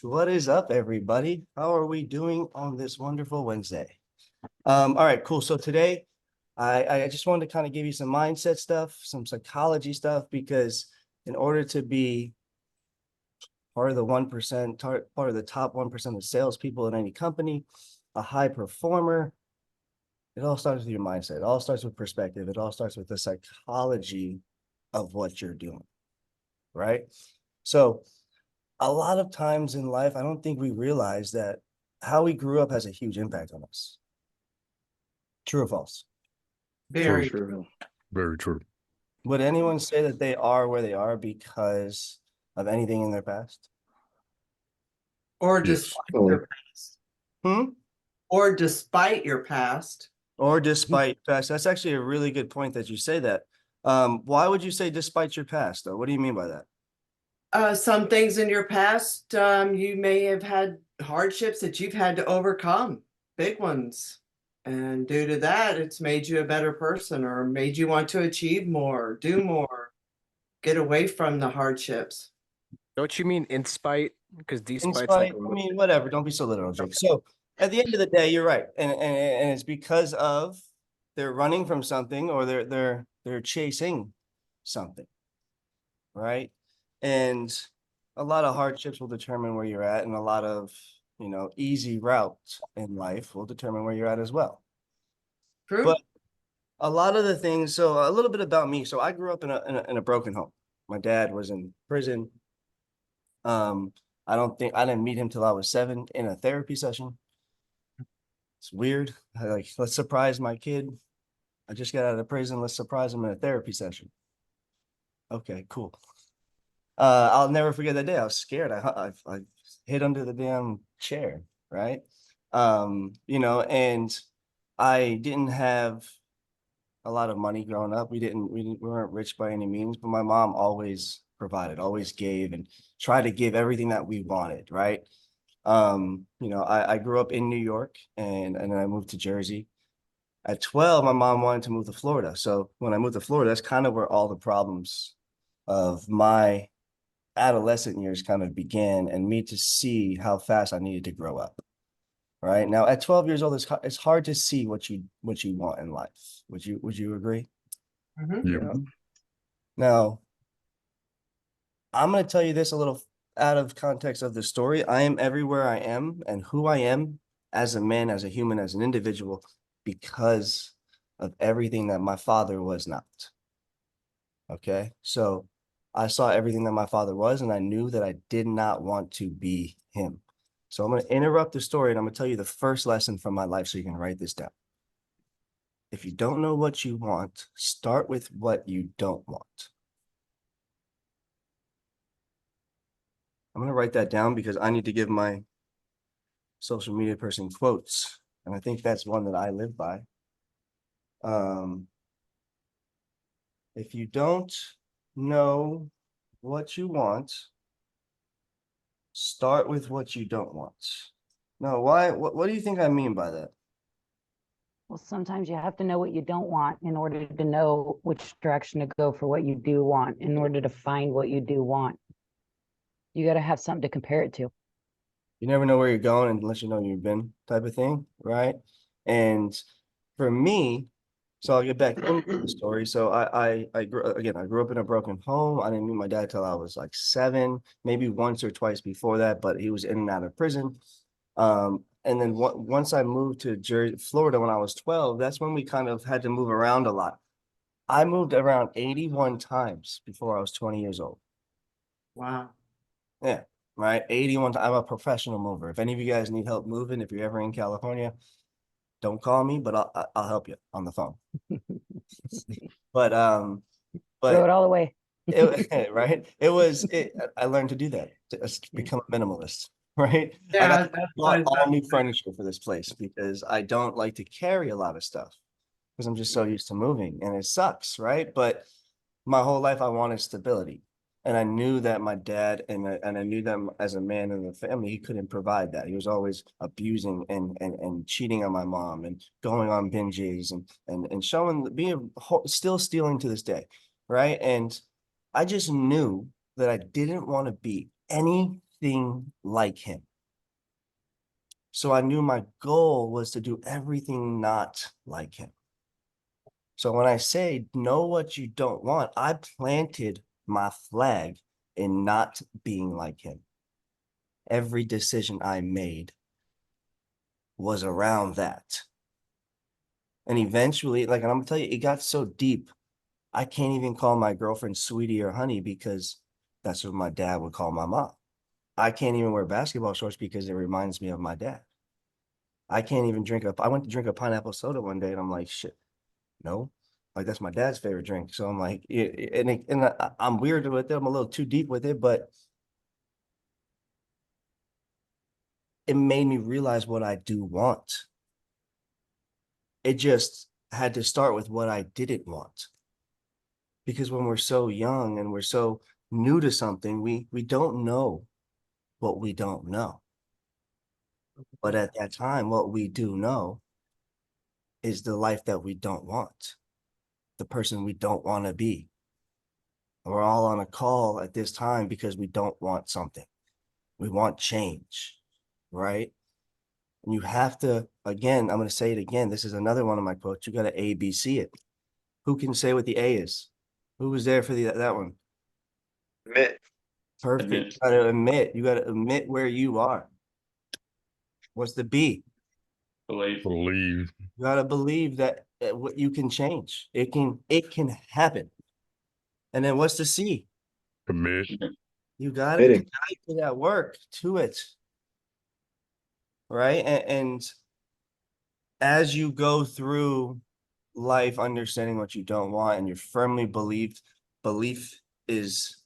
What is up, everybody? How are we doing on this wonderful Wednesday? All right, cool. So today, I just wanted to kind of give you some mindset stuff, some psychology stuff, because in order to be part of the 1%, part of the top 1% of salespeople in any company, a high performer, it all starts with your mindset. It all starts with perspective. It all starts with the psychology of what you're doing, right? So a lot of times in life, I don't think we realize that how we grew up has a huge impact on us. True or false? Very true. Very true. Would anyone say that they are where they are because of anything in their past? Or Yes. despite your past. Hmm? Or despite your past. Or despite past? That's actually a really good point that you say that. Why would you say despite your past, though? What do you mean by that? Some things in your past, you may have had hardships that you've had to overcome, big ones. And due to that, it's made you a better person or made you want to achieve more, do more, get away from the hardships. Don't you mean in spite? Because In despite's like spite, I mean, whatever. Don't be so literal, Jake. So at the end of the day, you're right, and it's because of they're running from something or they're chasing something, right? And a lot of hardships will determine where you're at, and a lot of easy routes in life will determine where you're at as well. True. But a lot of the things. So a little bit about me. So I grew up in a broken home. My dad was in prison. I didn't meet him till I was 7 in a therapy session. It's weird. Let's surprise my kid. I just got out of prison. Let's surprise him in a therapy session. Okay, cool. I'll never forget that day. I was scared. I hid under the damn chair, right? And I didn't have a lot of money growing up. We weren't rich by any means, but my mom always provided, always gave, and tried to give everything that we wanted, right? I grew up in New York and then I moved to Jersey. At 12, my mom wanted to move to Florida. So when I moved to Florida, that's kind of where all the problems of my adolescent years kind of began, and me to see how fast I needed to grow up. Right now, at 12 years old, it's hard to see what you want in life. Would you agree? Mm-hmm. Yeah. Now, I'm going to tell you this a little out of context of the story. I am everywhere I am and who I am as a man, as a human, as an individual, because of everything that my father was not. Okay, so I saw everything that my father was, and I knew that I did not want to be him. So I'm going to interrupt the story, and I'm going to tell you the first lesson from my life so you can write this down. If you don't know what you want, start with what you don't want. I'm going to write that down because I need to give my social media person quotes, and I think that's one that I live by. If you don't know what you want, start with what you don't want. No, why? What do you think I mean by that? Well, sometimes you have to know what you don't want in order to know which direction to go for what you do want, in order to find what you do want. You got to have something to compare it to. You never know where you're going unless you know you've been, type of thing, right? And for me, so I'll get back into the story. So I grew up in a broken home. I didn't meet my dad till I was like 7, maybe once or twice before that, but he was in and out of prison. And then once I moved to Florida when I was 12, that's when we kind of had to move around a lot. I moved around 81 times before I was 20 years old. Wow. Yeah, right. 81. I'm a professional mover. If any of you guys need help moving, if you're ever in California, don't call me, but I'll help you on the phone. But Throw it all away. right. I learned to do that, to become a minimalist, right? Yeah, I bought all new furniture for this place because I don't like to carry a lot of stuff because I'm just so used to moving, and it sucks, right? But my whole life I wanted stability. And I knew that my dad and I knew that as a man in the family, he couldn't provide that. He was always abusing and cheating on my mom and going on binges and still stealing to this day, right? And I just knew that I didn't want to be anything everything like him. So I knew my goal was to do everything not like him. So when I say know what you don't want, I planted my flag in not being like him. Every decision I made was around that. And eventually, like, and I'm gonna tell you, it got so deep, I can't even call my girlfriend sweetie or honey because that's what my dad would call my mom. I can't even wear basketball shorts because it reminds me of my dad. I can't even I went to drink a pineapple soda one day and I'm like, shit, no, like that's my dad's favorite drink. So I'm like, I'm weird with it. I'm a little too deep with it, but it made me realize what I do want. It just had to start with what I didn't want. Because when we're so young and we're so new to something, we don't know what we don't know. But at that time, what we do know is the life that we don't want, the person we don't want to be. We're all on a call at this time because we don't want something. We want change, right? And you have to, again, I'm going to say it again. This is another one of my quotes. You got to ABC it. Who can say what the A is? Who was there for that one? Admit. Perfect. Admit. You got to admit. You got to admit where you are. What's the B? Believe. Believe. You got to believe that what you can change. It can happen. And then what's the C? Commit. You got to Committing. commit to that work, to it. Right? And as you go through life understanding what you don't want and you firmly belief is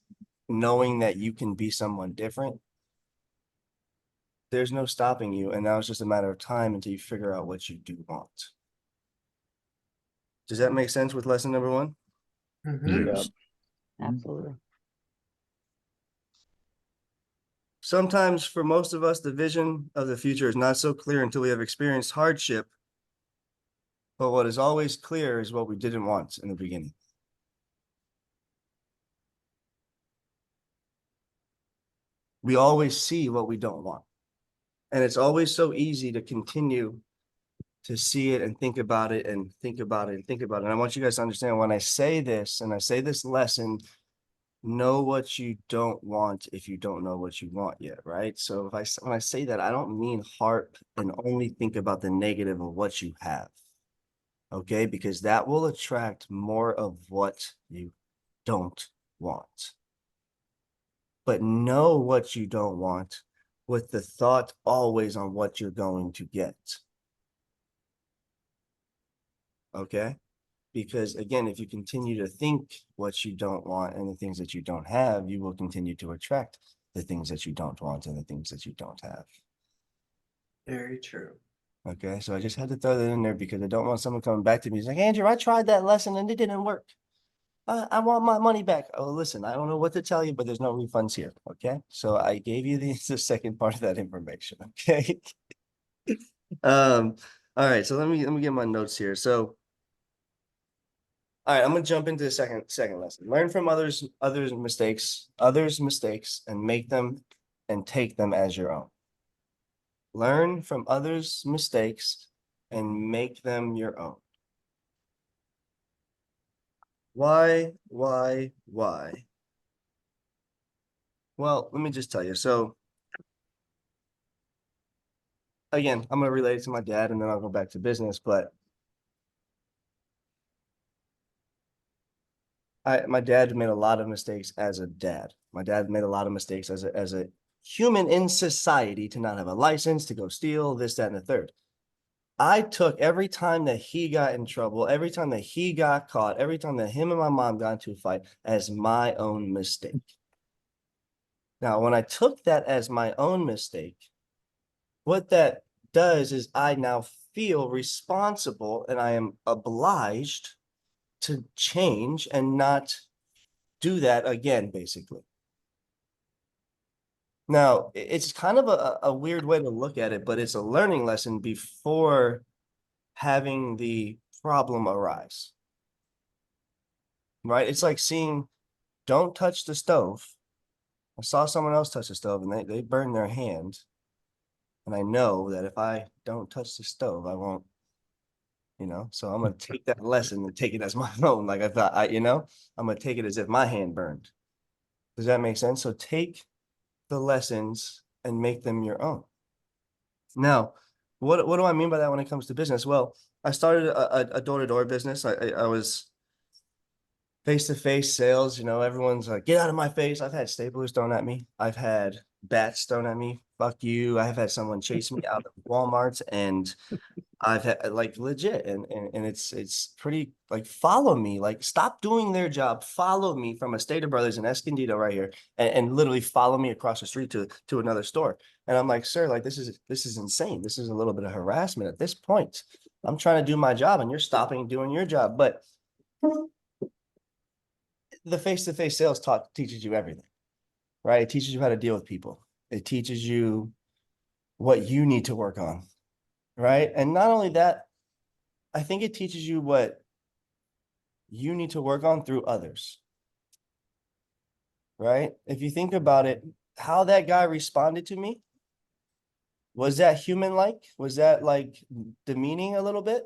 knowing that you can be someone different, there's no stopping you. And now it's just a matter of time until you figure out what you do want. Does that make sense with lesson number 1? Mhm. Yes. Absolutely. Sometimes for most of us, the vision of the future is not so clear until we have experienced hardship. But what is always clear is what we didn't want in the beginning. We always see what we don't want. And it's always so easy to continue to see it and think about it and think about it and think about it. And I want you guys to understand when I say this and I say this lesson, know what you don't want if you don't know what you want yet, right? So when I say that, I don't mean harp and only think about the negative of what you have. Okay, because that will attract more of what you don't want. But know what you don't want with the thought always on what you're going to get. Okay? Because again, if you continue to think what you don't want and the things that you don't have, you will continue to attract the things that you don't want and the things that you don't have. Very true. Okay, so I just had to throw that in there because I don't want someone coming back to me. He's like, Andrew, I tried that lesson and it didn't work. I want my money back. Oh, listen, I don't know what to tell you, but there's no refunds here. Okay, so I gave you the second part of that information. Okay. All right, so let me get my notes here. So, all right, I'm gonna jump into the second lesson. Learn from others' mistakes, and make them and take them as your own. Learn from others' mistakes and make them your own. Why? Well, let me just tell you. So again, I'm gonna relate it to my dad and then I'll go back to business, but my dad made a lot of mistakes as a dad. My dad made a lot of mistakes as a human in society to not have a license, to go steal, this, that, and the third. I took every time that he got in trouble, every time that he got caught, every time that him and my mom got into a fight as my own mistake. Now, when I took that as my own mistake, what that does is I now feel responsible and I am obliged to change and not do that again, basically. Now, it's kind of a weird way to look at it, but it's a learning lesson before having the problem arise, right? It's like seeing, don't touch the stove I saw someone else touch the stove and they burned their hand. And I know that if I don't touch the stove, I won't, so I'm gonna take that lesson and take it as my own. Like I thought, I'm gonna take it as if my hand burned. Does that make sense? So take the lessons and make them your own. Now, what do I mean by that when it comes to business? Well, I started a door-to-door business. I was face-to-face sales, everyone's like, get out of my face. I've had staplers thrown at me. I've had bats thrown at me. Fuck you. I have had someone chase me out of Walmart, and I've had like legit, and it's pretty like, follow me, like stop doing their job, follow me from Estate Brothers in Escondido right here, and literally follow me across the street to another store. And I'm like, sir, like this is insane. This is a little bit of harassment at this point. I'm trying to do my job and you're stopping doing your job. But the face-to-face sales talk teaches you everything, right? It teaches you how to deal with people. It teaches you what you need to work on, right? And not only that, I think it teaches you what you need to work on through others, right? If you think about it, how that guy responded to me, was that human-like? Was that like demeaning a little bit?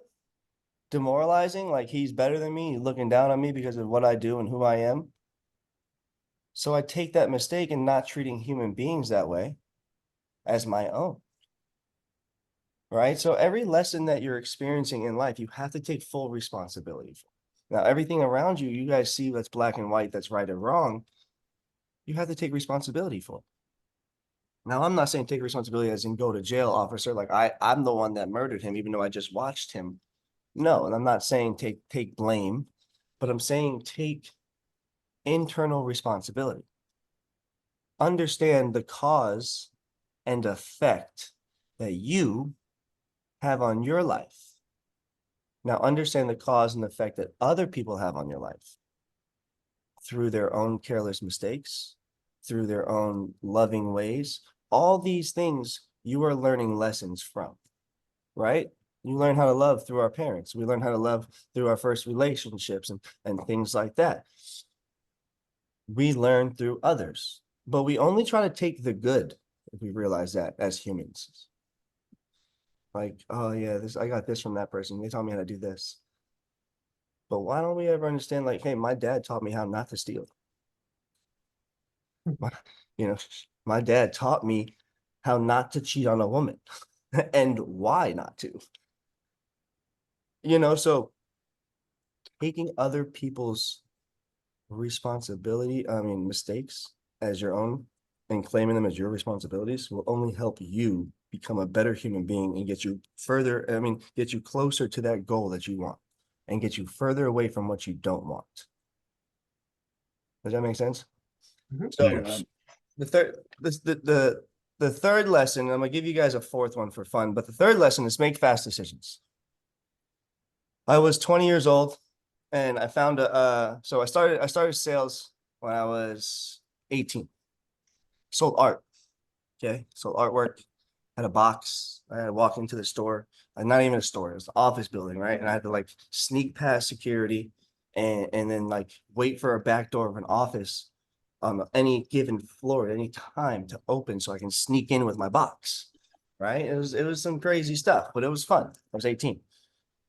Demoralizing? Like he's better than me, he's looking down on me because of what I do and who I am? So I take that mistake in not treating human beings that way as my own. Right? So every lesson that you're experiencing in life, you have to take full responsibility for. Now, everything around you, you guys see that's black and white, that's right or wrong. You have to take responsibility for. Now, I'm not saying take responsibility as in go to jail, officer. Like I'm the one that murdered him, even though I just watched him. No, and I'm not saying take blame, but I'm saying take internal responsibility. Understand the cause and effect that you have on your life. Now understand the cause and effect that other people have on your life through their own careless mistakes, through their own loving ways. All these things you are learning lessons from, right? You learn how to love through our parents. We learn how to love through our first relationships and things like that. We learn through others, but we only try to take the good if we realize that as humans. Like, oh yeah, I got this from that person. They taught me how to do this. But why don't we ever understand, like, hey, my dad taught me how not to steal. My dad taught me how not to cheat on a woman and why not to. So taking other people's mistakes as your own and claiming them as your responsibilities will only help you become a better human being and get you get you closer to that goal that you want and get you further away from what you don't want. Does that make sense? Mm-hmm. So Yeah. the third lesson, I'm gonna give you guys a fourth one for fun, but the third lesson is make fast decisions. I was 20 years old and I found so I started sales when I was 18. Sold art. Okay. Sold artwork. Had a box. I had to walk into the store. Not even a store, it was the office building, right? And I had to like sneak past security and then like wait for a back door of an office on any given floor at any time to open so I can sneak in with my box. Right. It was some crazy stuff, but it was fun. I was 18.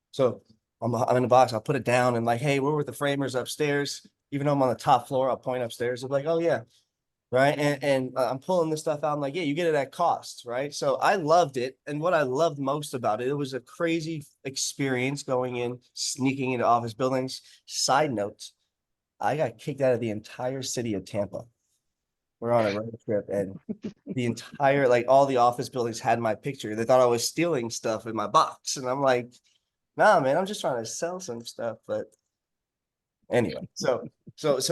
So I'm in the box, I'll put it down and like, hey, we're with the framers upstairs. Even though I'm on the top floor, I'll point upstairs. I'm like, oh yeah. Right. And I'm pulling this stuff out. I'm like, yeah, you get it at cost. Right. So I loved it. And what I loved most about it, it was a crazy experience going in, sneaking into office buildings. Side note, I got kicked out of the entire city of Tampa. We're on a road trip and the entire, like all the office buildings had my picture. They thought I was stealing stuff in my box. And I'm like, nah, man, I'm just trying to sell some stuff. But anyway, so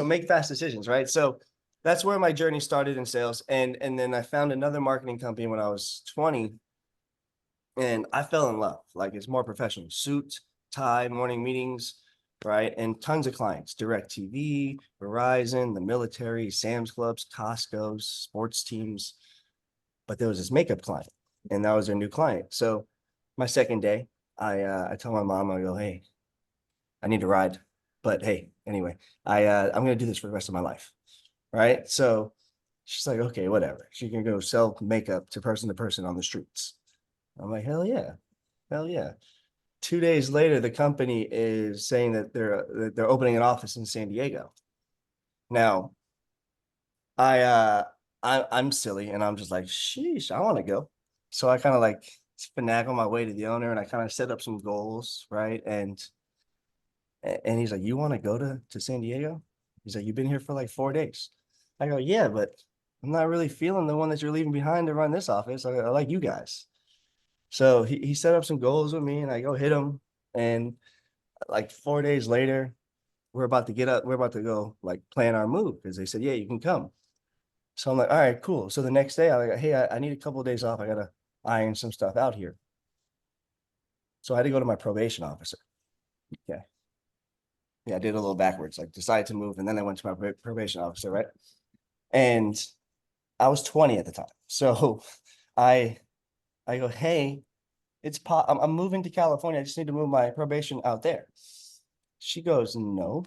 make fast decisions, right? So that's where my journey started in sales. And then I found another marketing company when I was 20 and I fell in love. Like it's more professional, suit, tie, morning meetings, right? And tons of clients, DirecTV, Verizon, the military, Sam's Clubs, Costco's, sports teams. But there was this makeup client and that was their new client. So my second day, I tell my mom, I go, hey, I need to ride. But hey, anyway, I'm gonna do this for the rest of my life. Right. So She's like, okay, whatever. She can go sell makeup to person on the streets. I'm like, hell yeah. Hell yeah. 2 days later, the company is saying that they're opening an office in San Diego. Now, I'm silly and I'm just like, sheesh, I want to go. So I kind of like finagle my way to the owner and I kind of set up some goals, right? And he's like, you want to go to San Diego? He's like, you've been here for like 4 days. I go, yeah, but I'm not really feeling the one that you're leaving behind to run this office. I like you guys. So he set up some goals with me and I go hit him. And like 4 days later, we're about to get up. We're about to go like plan our move because they said, yeah, you can come. So I'm like, all right, cool. So the next day I'm like, hey, I need a couple of days off. I got to iron some stuff out here. So I had to go to my probation officer. Okay. Yeah, I did a little backwards, like decided to move. And then I went to my probation officer, right? And I was 20 at the time. So I go, hey, I'm moving to California. I just need to move my probation out there. She goes, no.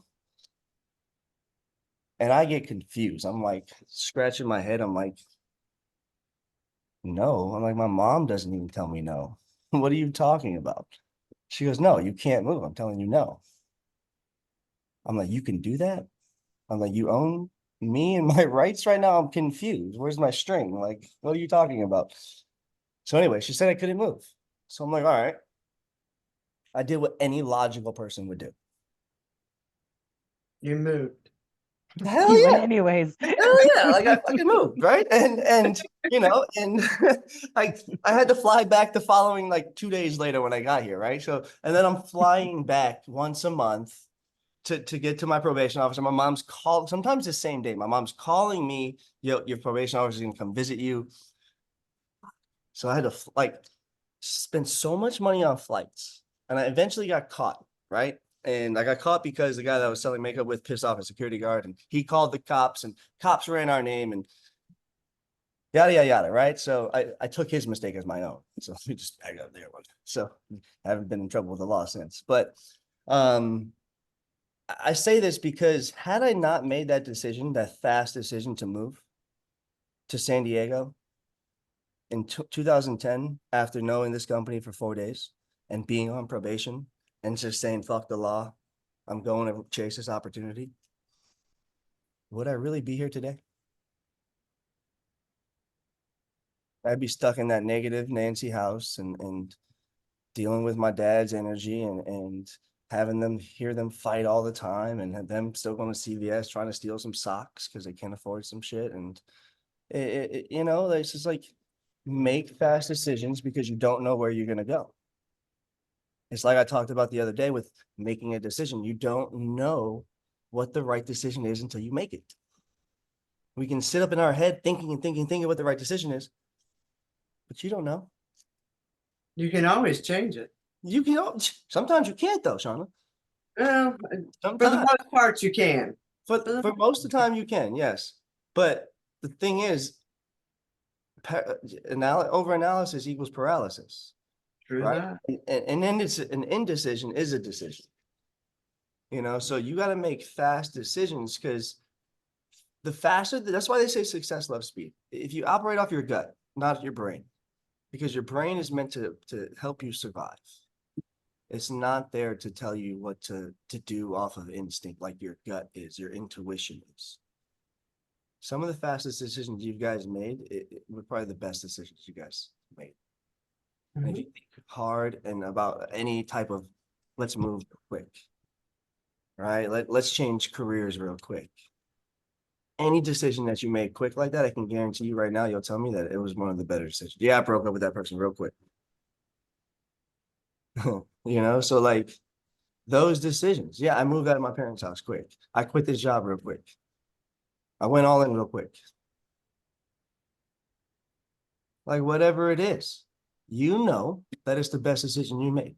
And I get confused. I'm like scratching my head. I'm like, no. I'm like, my mom doesn't even tell me no. What are you talking about? She goes, no, you can't move. I'm telling you no. I'm like, you can do that? I'm like, you own me and my rights right now? I'm confused. Where's my string? Like, what are you talking about? So anyway, she said I couldn't move. So I'm like, all right. I did what any logical person would do. You moved. Hell You yeah. went anyways. Hell yeah, like I fucking moved, right? And you know, and I had to fly back the following like 2 days later when I got here, right? So and then I'm flying back once a month to get to my probation officer. My mom's called sometimes the same day. My mom's calling me, your probation officer is gonna come visit you. So I had to like spend so much money on flights, and I eventually got caught, right? And I got caught because the guy that I was selling makeup with pissed off a security guard and he called the cops and cops ran our name and yada, yada, yada, right? So I took his mistake as my own. So let me just back up there one. So I haven't been in trouble with the law since. But I say this because had I not made that decision, that fast decision to move to San Diego in 2010, after knowing this company for 4 days and being on probation, and just saying, fuck the law, I'm going to chase this opportunity, would I really be here today? I'd be stuck in that negative Nancy house and dealing with my dad's energy and having them hear them fight all the time and them still going to CVS trying to steal some socks because they can't afford some shit. And you know, it's just like make fast decisions because you don't know where you're going to go. It's like I talked about the other day with making a decision. You don't know what the right decision is until you make it. We can sit up in our head thinking what the right decision is, but you don't know. You can always change it. You can, sometimes you can't though, Shauna. Well, for the Sometimes, most part, you can. for most of the time you can, yes. But the thing is, over analysis equals paralysis. True Right. that. And then it's an indecision is a decision. You know, so you got to make fast decisions because the faster, that's why they say success loves speed. If you operate off your gut, not your brain, because your brain is meant to help you survive. It's not there to tell you what to do off of instinct like your gut is, your intuition is. Some of the fastest decisions you guys made were probably the best decisions you guys made. And if you think hard and about any type of, let's move quick, right? Let's change careers real quick. Any decision that you make quick like that, I can guarantee you right now, you'll tell me that it was one of the better decisions. Yeah, I broke up with that person real quick. You know, so like those decisions. Yeah, I moved out of my parents' house quick. I quit this job real quick. I went all in real quick. Like whatever it is, you know that it's the best decision you made.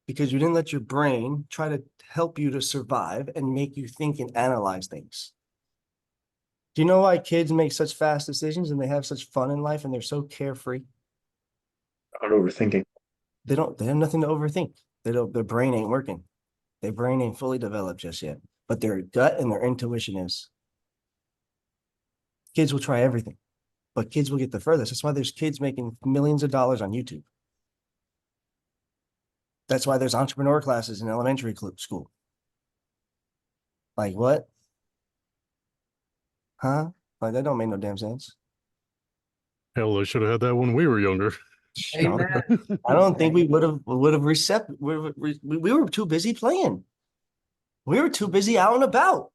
Because you didn't let your brain try to help you to survive and make you think and analyze things. Do you know why kids make such fast decisions and they have such fun in life and they're so carefree? Not overthinking. They have nothing to overthink. Their brain ain't working. Their brain ain't fully developed just yet, but their gut and their intuition is. Kids will try everything, but kids will get the furthest. That's why there's kids making millions of dollars on YouTube. That's why there's entrepreneur classes in elementary school. Like what? Huh? Like that don't make no damn sense. Hell, I should have had that when we were younger. Amen. I don't think we would have recept. We were too busy playing. We were too busy out and about.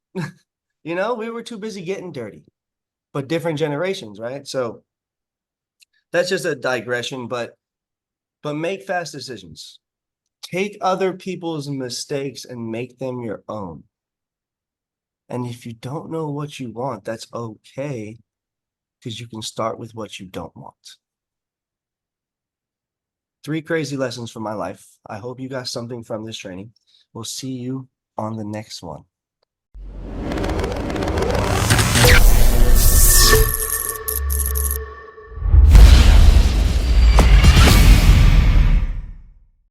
You know, we were too busy getting dirty. But different generations, right? So that's just a digression, but make fast decisions. Take other people's mistakes and make them your own. And if you don't know what you want, that's okay, because you can start with what you don't want. 3 crazy lessons from my life. I hope you got something from this training. We'll see you on the next one.